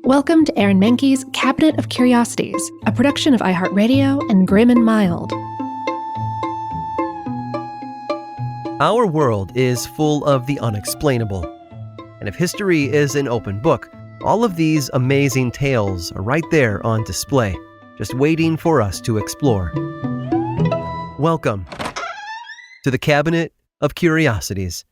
Welcome to Aaron Mahnke's Cabinet of Curiosities, a production of iHeartRadio and Grim and Mild. Our world is full of the unexplainable. And if history is an open book, all of these amazing tales are right there on display, just waiting for us to explore. Welcome to the Cabinet of Curiosities.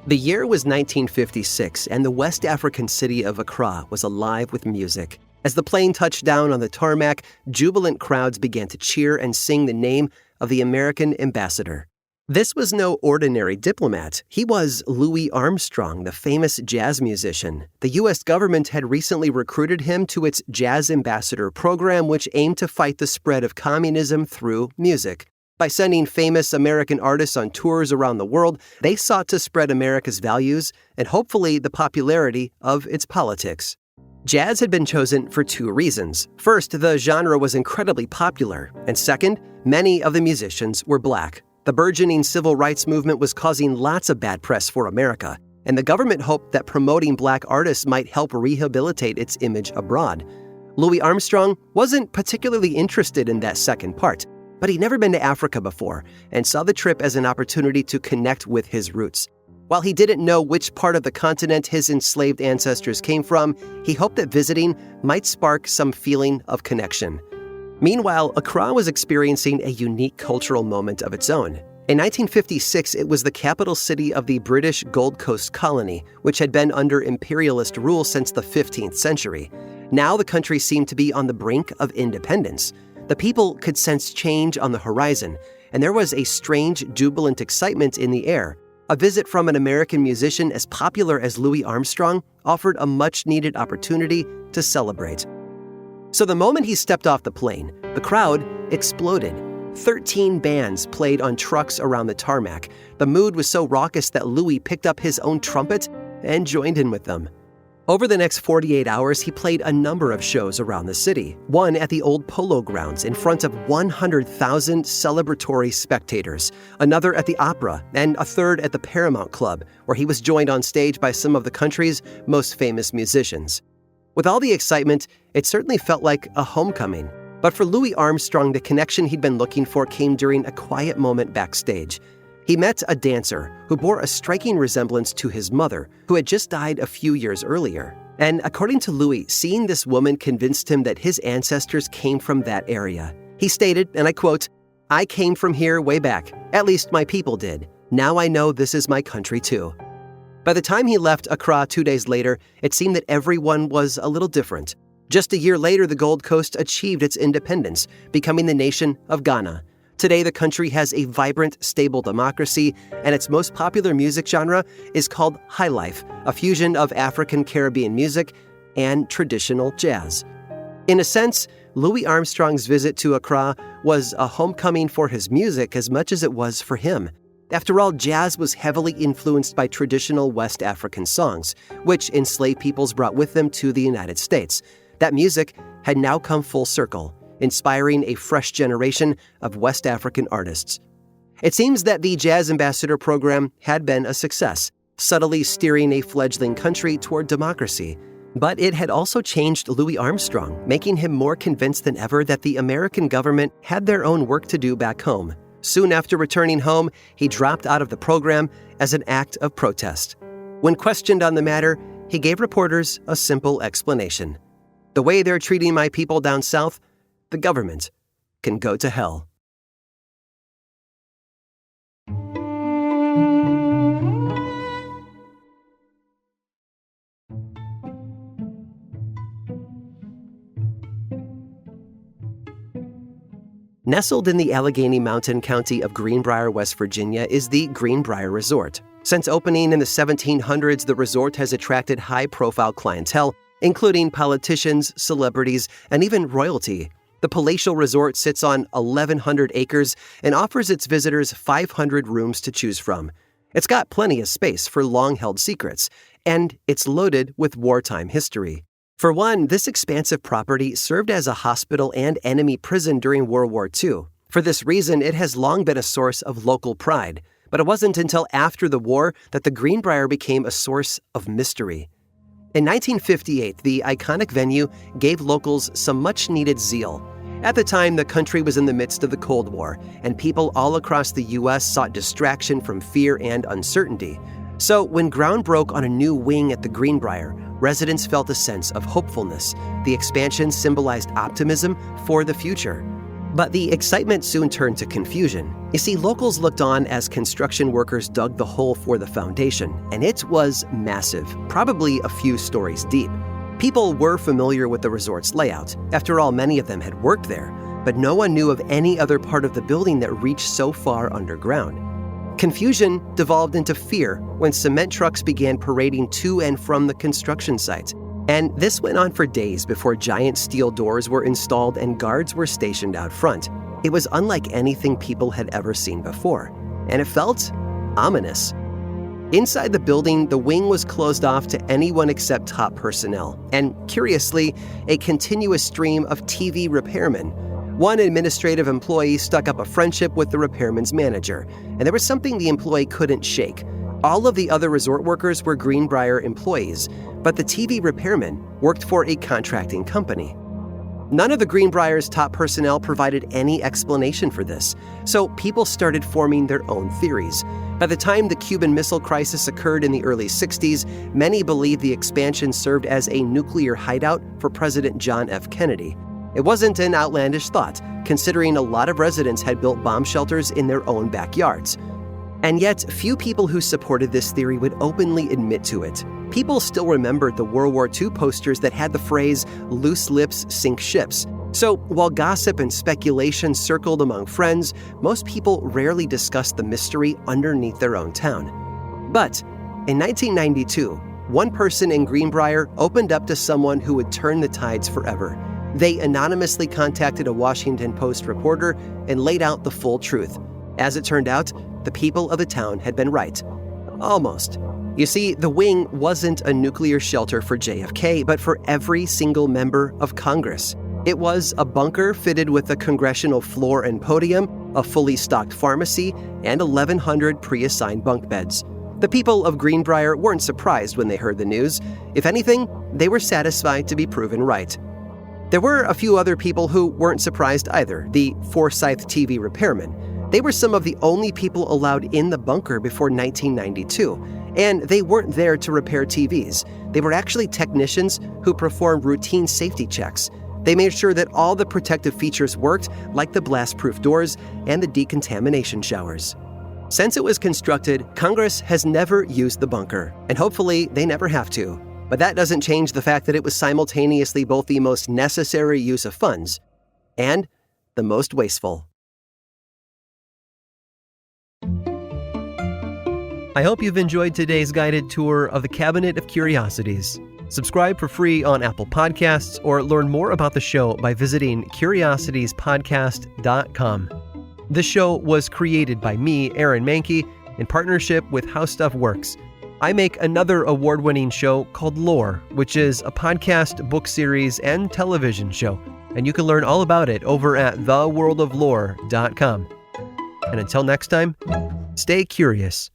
The year was 1956, and the West African city of Accra was alive with music. As the plane touched down on the tarmac, jubilant crowds began to cheer and sing the name of the American ambassador. This was no ordinary diplomat. He was Louis Armstrong, the famous jazz musician. The U.S. government had recently recruited him to its Jazz Ambassador program, which aimed to fight the spread of communism through music. By sending famous American artists on tours around the world, they sought to spread America's values and hopefully the popularity of its politics. Jazz had been chosen for two reasons. First, the genre was incredibly popular, and second, many of the musicians were black. The burgeoning civil rights movement was causing lots of bad press for America, and the government hoped that promoting black artists might help rehabilitate its image abroad. Louis Armstrong wasn't particularly interested in that second part, but he'd never been to Africa before and saw the trip as an opportunity to connect with his roots. While he didn't know which part of the continent his enslaved ancestors came from, he hoped that visiting might spark some feeling of connection. Meanwhile, Accra was experiencing a unique cultural moment of its own. In 1956, it was the capital city of the British Gold Coast colony, which had been under imperialist rule since the 15th century. Now the country seemed to be on the brink of independence. The people could sense change on the horizon, and there was a strange, jubilant excitement in the air. A visit from an American musician as popular as Louis Armstrong offered a much-needed opportunity to celebrate. So the moment he stepped off the plane, the crowd exploded. 13 bands played on trucks around the tarmac. The mood was so raucous that Louis picked up his own trumpet and joined in with them. Over the next 48 hours, he played a number of shows around the city, one at the old Polo Grounds in front of 100,000 celebratory spectators, another at the Opera, and a third at the Paramount Club, where he was joined on stage by some of the country's most famous musicians. With all the excitement, it certainly felt like a homecoming. But for Louis Armstrong, the connection he'd been looking for came during a quiet moment backstage. He met a dancer who bore a striking resemblance to his mother, who had just died a few years earlier. And according to Louis, seeing this woman convinced him that his ancestors came from that area. He stated, and I quote, "I came from here way back. At least my people did. Now I know this is my country too." By the time he left Accra 2 days later, it seemed that everyone was a little different. Just a year later, the Gold Coast achieved its independence, becoming the nation of Ghana. Today, the country has a vibrant, stable democracy, and its most popular music genre is called highlife, a fusion of African Caribbean music and traditional jazz. In a sense, Louis Armstrong's visit to Accra was a homecoming for his music as much as it was for him. After all, jazz was heavily influenced by traditional West African songs, which enslaved peoples brought with them to the United States. That music had now come full circle, inspiring a fresh generation of West African artists. It seems that the Jazz Ambassador program had been a success, subtly steering a fledgling country toward democracy. But it had also changed Louis Armstrong, making him more convinced than ever that the American government had their own work to do back home. Soon after returning home, he dropped out of the program as an act of protest. When questioned on the matter, he gave reporters a simple explanation. "The way they're treating my people down south, the government can go to hell." Nestled in the Allegheny Mountain county of Green Brier, West Virginia, is the Green Brier Resort. Since opening in the 1700s, the resort has attracted high-profile clientele, including politicians, celebrities, and even royalty. The palatial resort sits on 1,100 acres and offers its visitors 500 rooms to choose from. It's got plenty of space for long-held secrets, and it's loaded with wartime history. For one, this expansive property served as a hospital and enemy prison during World War II. For this reason, it has long been a source of local pride. But it wasn't until after the war that the Green Brier became a source of mystery. In 1958, the iconic venue gave locals some much-needed zeal. At the time, the country was in the midst of the Cold War, and people all across the U.S. sought distraction from fear and uncertainty. So when ground broke on a new wing at the Green Brier, residents felt a sense of hopefulness. The expansion symbolized optimism for the future. But the excitement soon turned to confusion. You see, locals looked on as construction workers dug the hole for the foundation, and it was massive, probably a few stories deep. People were familiar with the resort's layout. After all, many of them had worked there, but no one knew of any other part of the building that reached so far underground. Confusion devolved into fear when cement trucks began parading to and from the construction site. And this went on for days before giant steel doors were installed and guards were stationed out front. It was unlike anything people had ever seen before, and it felt ominous. Inside the building, the wing was closed off to anyone except top personnel, and curiously, a continuous stream of TV repairmen. One administrative employee stuck up a friendship with the repairman's manager, and there was something the employee couldn't shake. All of the other resort workers were Green Brier employees, but the TV repairman worked for a contracting company. None of the Green Brier's top personnel provided any explanation for this, so people started forming their own theories. By the time the Cuban Missile Crisis occurred in the early 60s, many believed the expansion served as a nuclear hideout for President John F. Kennedy. It wasn't an outlandish thought, considering a lot of residents had built bomb shelters in their own backyards. And yet, few people who supported this theory would openly admit to it. People still remembered the World War II posters that had the phrase, "Loose lips sink ships." So, while gossip and speculation circled among friends, most people rarely discussed the mystery underneath their own town. But in 1992, one person in Green Brier opened up to someone who would turn the tides forever. They anonymously contacted a Washington Post reporter and laid out the full truth. As it turned out, the people of the town had been right. Almost. You see, the wing wasn't a nuclear shelter for JFK, but for every single member of Congress. It was a bunker fitted with a congressional floor and podium, a fully stocked pharmacy, and 1,100 pre-assigned bunk beds. The people of Green Brier weren't surprised when they heard the news. If anything, they were satisfied to be proven right. There were a few other people who weren't surprised either, the Forsyth TV repairmen. They were some of the only people allowed in the bunker before 1992, and they weren't there to repair TVs. They were actually technicians who performed routine safety checks. They made sure that all the protective features worked, like the blast-proof doors and the decontamination showers. Since it was constructed, Congress has never used the bunker, and hopefully they never have to. But that doesn't change the fact that it was simultaneously both the most necessary use of funds and the most wasteful. I hope you've enjoyed today's guided tour of the Cabinet of Curiosities. Subscribe for free on Apple Podcasts or learn more about the show by visiting curiositiespodcast.com. This show was created by me, Aaron Mahnke, in partnership with How Stuff Works. I make another award-winning show called Lore, which is a podcast, book series, and television show, and you can learn all about it over at theworldoflore.com. And until next time, stay curious.